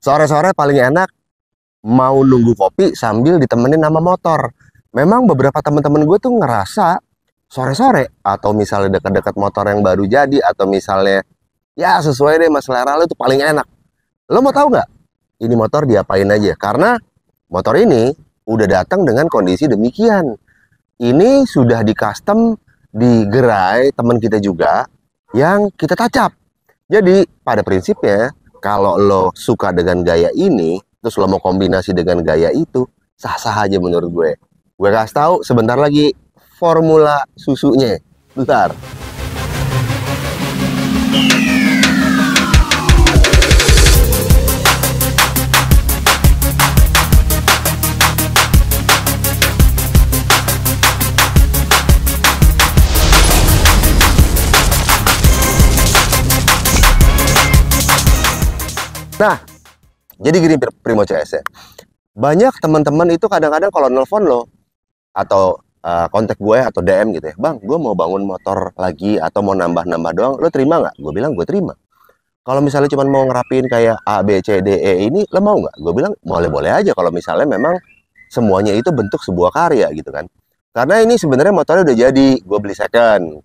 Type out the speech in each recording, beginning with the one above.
Sore-sore paling enak mau nunggu kopi sambil ditemenin sama motor. Memang beberapa teman-teman gue tuh ngerasa sore-sore atau misalnya dekat-dekat motor yang baru jadi atau misalnya ya sesuai deh mas selera lo itu paling enak. Lo mau tahu nggak ini motor diapain aja? Karena motor ini udah datang dengan kondisi demikian. Ini sudah di custom di gerai teman kita juga yang kita tacap. Jadi pada prinsipnya kalau lo suka dengan gaya ini, terus lo mau kombinasi dengan gaya itu, sah-sah aja menurut gue. Gue kasih tahu sebentar lagi formula susunya. Bentar. Nah, jadi gini Primo CS ya. Banyak teman-teman itu kadang-kadang kalau nelpon lo atau kontak gue atau DM gitu ya, bang, gue mau bangun motor lagi atau mau nambah-nambah doang, lo terima nggak? Gue bilang gue terima. Kalau misalnya cuma mau ngerapiin kayak A, B, C, D, E ini, lo mau nggak? Gue bilang boleh-boleh aja kalau misalnya memang semuanya itu bentuk sebuah karya gitu kan. Karena ini sebenarnya motornya udah jadi, gue beli second.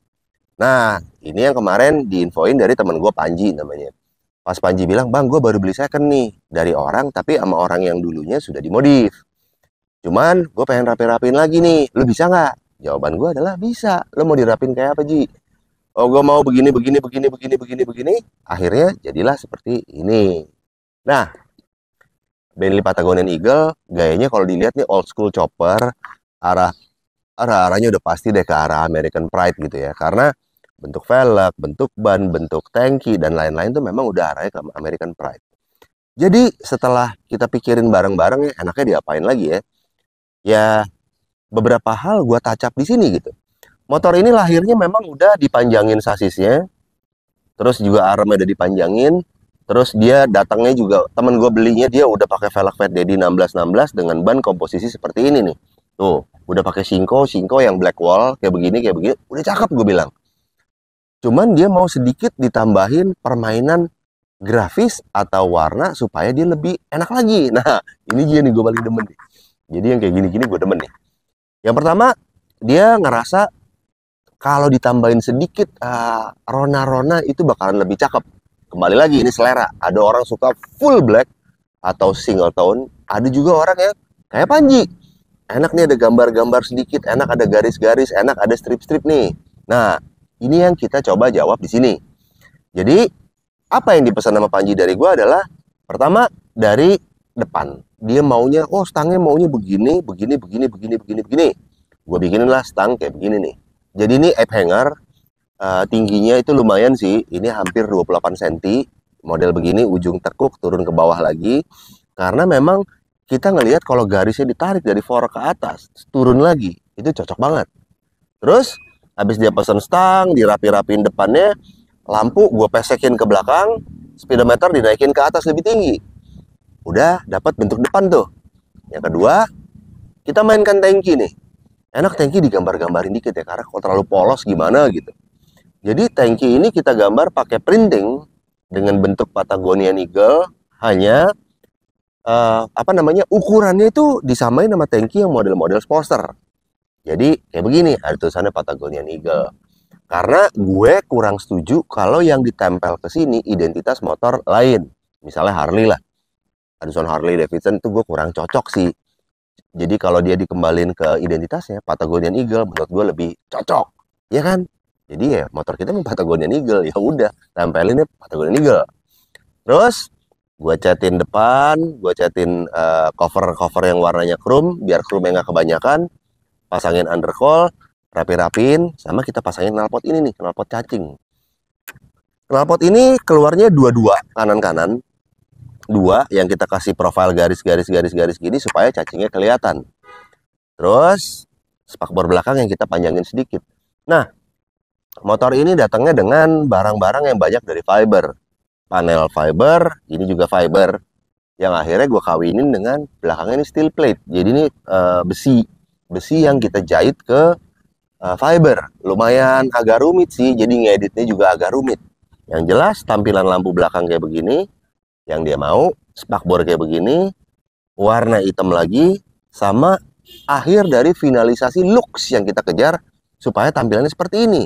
Nah, ini yang kemarin diinfoin dari temen gue Panji namanya. Pas Panji bilang, bang gue baru beli second nih dari orang, tapi sama orang yang dulunya sudah dimodif. Cuman gue pengen rapi-rapiin lagi nih, lu bisa nggak? Jawaban gue adalah bisa. Lu mau dirapin kayak apa Ji? Oh gue mau begini, begini, begini, begini, begini, begini. Akhirnya jadilah seperti ini. Nah, Bentley Patagonian Eagle, gayanya kalau dilihat nih old school chopper, arahnya udah pasti deh ke arah American Pride gitu ya. Karena bentuk velg, bentuk ban, bentuk tangki, dan lain-lain tuh memang udah arahnya ke American Pride. Jadi setelah kita pikirin bareng-bareng ya, enaknya diapain lagi ya? Ya beberapa hal gue tacap di sini gitu. Motor ini lahirnya memang udah dipanjangin sasisnya, terus juga armnya udah dipanjangin, terus dia datangnya juga, temen gue belinya dia udah pakai velg Fat Daddy 1616 dengan ban komposisi seperti ini nih. Tuh, udah pakai Shinko yang black wall, kayak begini, udah cakep gue bilang. Cuman dia mau sedikit ditambahin permainan grafis atau warna supaya dia lebih enak lagi. Nah, ini dia nih gue paling demen nih. Jadi yang kayak gini-gini gue demen nih. Yang pertama, dia ngerasa kalau ditambahin sedikit rona-rona itu bakalan lebih cakep. Kembali lagi, ini selera. Ada orang suka full black atau single tone. Ada juga orang yang kayak Panji. Enak nih ada gambar-gambar sedikit, enak ada garis-garis, enak ada strip-strip nih. Nah, ini yang kita coba jawab di sini. Jadi, apa yang dipesan sama Panji dari gue adalah, pertama, dari depan. Dia maunya, oh stangnya maunya begini, begini, begini, begini, begini, begini. Gue bikinin lah stang kayak begini nih. Jadi ini ape hanger, tingginya itu lumayan sih. Ini hampir 28 cm. Model begini, ujung tekuk, turun ke bawah lagi. Karena memang kita ngelihat kalau garisnya ditarik dari fork ke atas, turun lagi. Itu cocok banget. Terus, habis dia pesen stang, dirapi-rapiin depannya, lampu gue pesekin ke belakang, speedometer dinaikin ke atas lebih tinggi. Udah dapat bentuk depan tuh. Yang kedua, kita mainkan tangki nih. Enak tangki digambar-gambarin dikit ya, karena kalau terlalu polos gimana gitu. Jadi tangki ini kita gambar pakai printing dengan bentuk Patagonian Eagle, hanya ukurannya itu disamain sama tangki yang model-model Sportster. Jadi kayak begini, ada tulisannya Patagonian Eagle. Karena gue kurang setuju kalau yang ditempel ke sini identitas motor lain. Misalnya Harley lah. Addison Harley Davidson itu gue kurang cocok sih. Jadi kalau dia dikembalin ke identitasnya Patagonian Eagle, menurut gue lebih cocok. Ya kan? Jadi ya motor kita memang Patagonian Eagle. Ya udah, tempelinnya Patagonian Eagle. Terus gue catin depan, gue catin cover yang warnanya chrome, biar chrome-nya nggak kebanyakan. Pasangin undercoil, rapi-rapin, sama kita pasangin knalpot ini nih, knalpot cacing. Knalpot ini keluarnya dua-dua, kanan-kanan. Dua yang kita kasih profil garis-garis gini supaya cacingnya kelihatan. Terus spakbor belakang yang kita panjangin sedikit. Nah, motor ini datangnya dengan barang-barang yang banyak dari fiber. Panel fiber, ini juga fiber. Yang akhirnya gue kawinin dengan belakangnya ini steel plate. Jadi ini besi yang kita jahit ke fiber. Lumayan agak rumit sih, jadi ngeditnya juga agak rumit. Yang jelas tampilan lampu belakang kayak begini. Yang dia mau, spakbor kayak begini, warna hitam lagi, sama akhir dari finalisasi looks yang kita kejar supaya tampilannya seperti ini.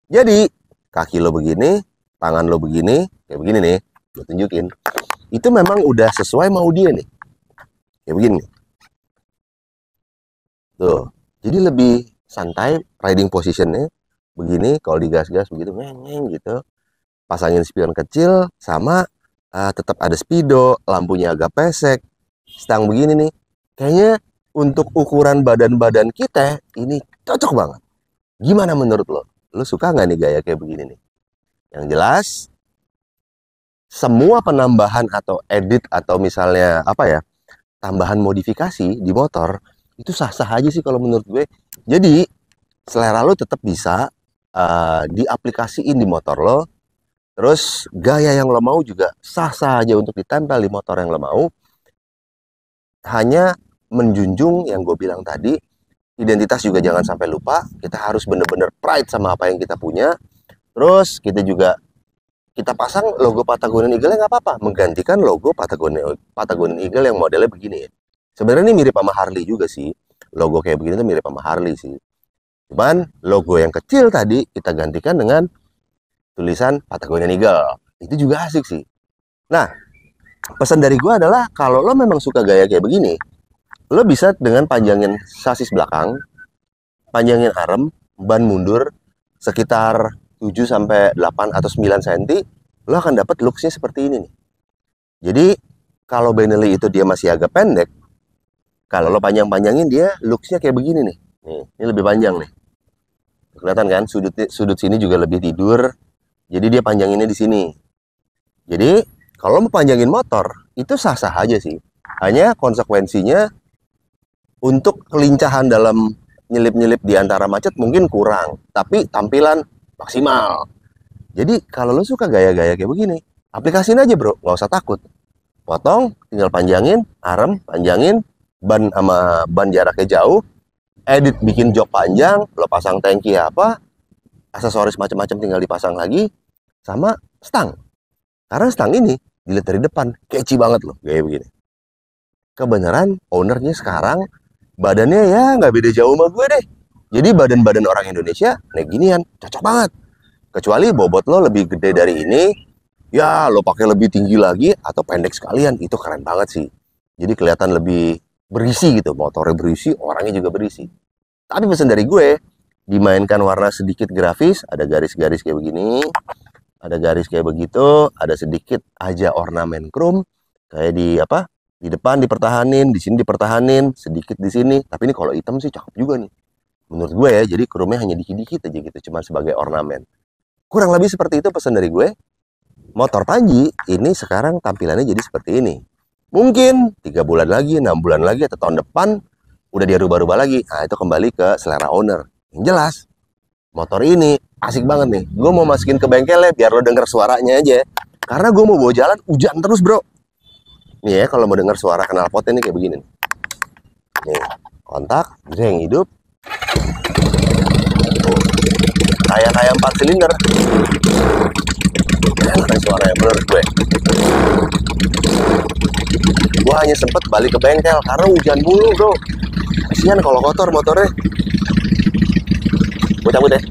Jadi kaki lo begini, tangan lo begini, kayak begini nih, gue tunjukin. Itu memang udah sesuai mau dia nih, kayak begini. Tuh, jadi lebih santai riding positionnya begini. Kalau digas-gas begitu, ngeng gitu. Pasangin spion kecil, sama tetap ada speedo, lampunya agak pesek, stang begini nih. Kayaknya untuk ukuran badan-badan kita ini cocok banget. Gimana menurut lo? Lo suka nggak nih gaya kayak begini nih? Yang jelas, semua penambahan atau edit atau misalnya apa ya, tambahan modifikasi di motor itu sah-sah aja sih kalau menurut gue. Jadi selera lo tetap bisa diaplikasiin di motor lo. Terus gaya yang lo mau juga sah-sah aja untuk ditempel di motor yang lo mau. Hanya menjunjung yang gue bilang tadi, identitas juga jangan sampai lupa. Kita harus bener-bener pride sama apa yang kita punya. Terus kita juga kita pasang logo Patagonian Eagle nggak apa-apa, menggantikan logo Patagonian Eagle yang modelnya begini ya. Sebenarnya ini mirip sama Harley juga sih. Logo kayak begini tuh mirip sama Harley sih. Cuman logo yang kecil tadi kita gantikan dengan tulisan Patagonian Eagle. Itu juga asik sih. Nah, pesan dari gue adalah kalau lo memang suka gaya kayak begini, lo bisa dengan panjangin sasis belakang, panjangin arm, ban mundur sekitar 7 sampai 8 atau 9 cm, lo akan dapat looksnya seperti ini nih. Jadi kalau Benelli itu dia masih agak pendek, kalau lo panjang-panjangin dia looksnya kayak begini nih. Nih, ini lebih panjang nih. Kelihatan kan sudut sini juga lebih tidur. Jadi dia panjanginnya di sini. Jadi kalau mau panjangin motor itu sah-sah aja sih. Hanya konsekuensinya untuk kelincahan dalam nyelip-nyelip di antara macet mungkin kurang, tapi tampilan maksimal. Jadi kalau lo suka gaya-gaya kayak begini, aplikasiin aja bro, nggak usah takut. Potong, tinggal panjangin, arm, panjangin, ban sama ban jaraknya jauh, edit bikin jok panjang, lo pasang tangki apa, aksesoris macam-macam tinggal dipasang lagi, sama stang. Karena stang ini dilihat dari depan, catchy banget loh, kayak begini. Kebenaran ownernya sekarang badannya ya nggak beda jauh sama gue deh. Jadi badan-badan orang Indonesia naik ginian, cocok banget. Kecuali bobot lo lebih gede dari ini, ya lo pakai lebih tinggi lagi atau pendek sekalian, itu keren banget sih. Jadi kelihatan lebih berisi gitu, motornya berisi, orangnya juga berisi. Tapi pesan dari gue, dimainkan warna sedikit grafis, ada garis-garis kayak begini, ada garis kayak begitu, ada sedikit aja ornamen chrome, kayak di apa? Di depan dipertahanin, di sini dipertahanin, sedikit di sini. Tapi ini kalau hitam sih cakep juga nih. Menurut gue ya, jadi chrome-nya hanya dikit-dikit aja gitu, cuma sebagai ornamen. Kurang lebih seperti itu pesan dari gue. Motor Panji ini sekarang tampilannya jadi seperti ini. Mungkin 3 bulan lagi, 6 bulan lagi, atau tahun depan udah dia rubah-rubah lagi. Nah, itu kembali ke selera owner. Yang jelas, motor ini asik banget nih. Gue mau masukin ke bengkelnya biar lo denger suaranya aja. Karena gue mau bawa jalan hujan terus bro. Nih ya, kalau mau denger suara knalpotnya nih kayak begini. Nih, kontak, yang hidup. Kayak 4 silinder. Enak suaranya menurut gue. Gue hanya sempet balik ke bengkel karena hujan mulu bro. Kasian kalau kotor motornya. Gue cabut ya.